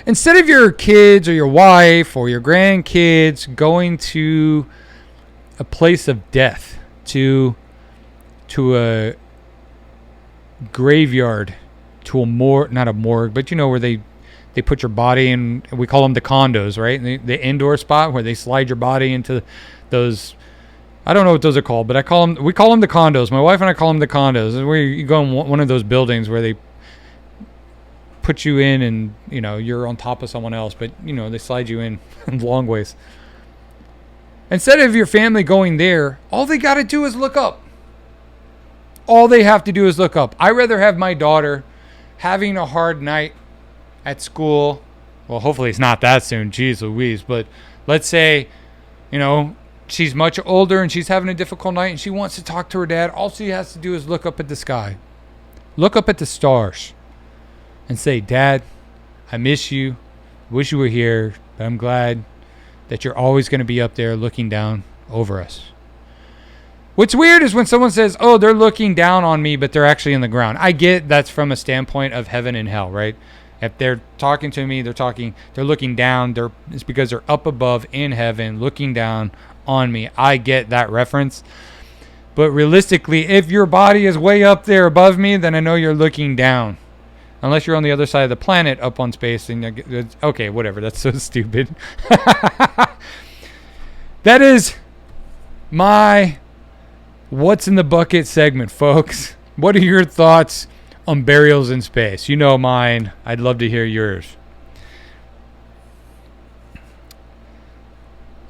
Instead of your kids or your wife or your grandkids going to a place of death, to a graveyard, to a morgue, not a morgue, but where they put your body in, we call them the condos, right? The indoor spot where they slide your body into those, I don't know what those are called, but we call them the condos. My wife and I call them the condos. It's where you go in one of those buildings where they put you in and, you're on top of someone else, but, they slide you in long ways. Instead of your family going there, all they got to do is look up. All they have to do is look up. I'd rather have my daughter having a hard night at school. Well, hopefully it's not that soon. Jeez Louise. But let's say, she's much older and she's having a difficult night and she wants to talk to her dad. All she has to do is look up at the sky. Look up at the stars and say, Dad, I miss you. Wish you were here, but I'm glad that you're always going to be up there looking down over us. What's weird is when someone says, oh, they're looking down on me, but they're actually in the ground. I get that's from a standpoint of heaven and hell, right? If they're talking to me, they're looking down. It's because they're up above in heaven, looking down on me. I get that reference. But realistically, if your body is way up there above me, then I know you're looking down. Unless you're on the other side of the planet up on space. Okay, whatever. That's so stupid. That is my What's in the Bucket segment, folks. What are your thoughts on burials in space? You know mine. I'd love to hear yours.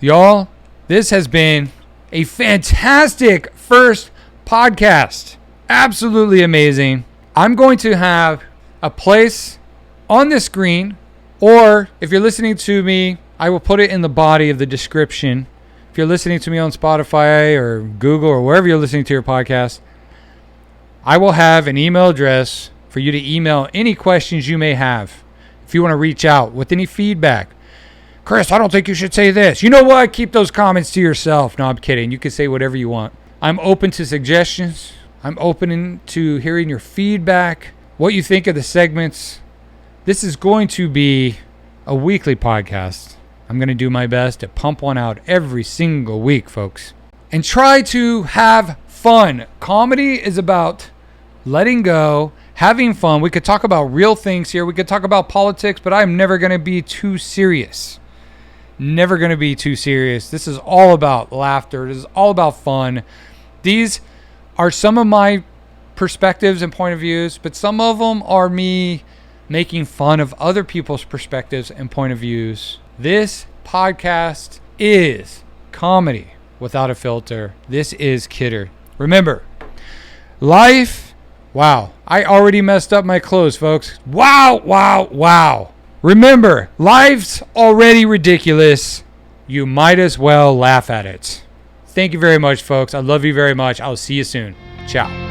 Y'all, this has been a fantastic first podcast. Absolutely amazing. I'm going to have a place on the screen, or if you're listening to me, I will put it in the body of the description. If you're listening to me on Spotify or Google or wherever you're listening to your podcast, I will have an email address for you to email any questions you may have. If you want to reach out with any feedback. Chris, I don't think you should say this. You know what? Keep those comments to yourself. No, I'm kidding. You can say whatever you want. I'm open to suggestions. I'm open to hearing your feedback, what you think of the segments. This is going to be a weekly podcast. I'm going to do my best to pump one out every single week, folks. And try to have fun. Comedy is about letting go, having fun. We could talk about real things here. We could talk about politics, but I'm never going to be too serious. Never going to be too serious. This is all about laughter. This is all about fun. These are some of my perspectives and point of views, but some of them are me making fun of other people's perspectives and point of views. This podcast is comedy without a filter. This is Kidder. Remember, life, wow, I already messed up my clothes, folks. Wow. Remember, life's already ridiculous. You might as well laugh at it. Thank you very much, folks. I love you very much. I'll see you soon. Ciao.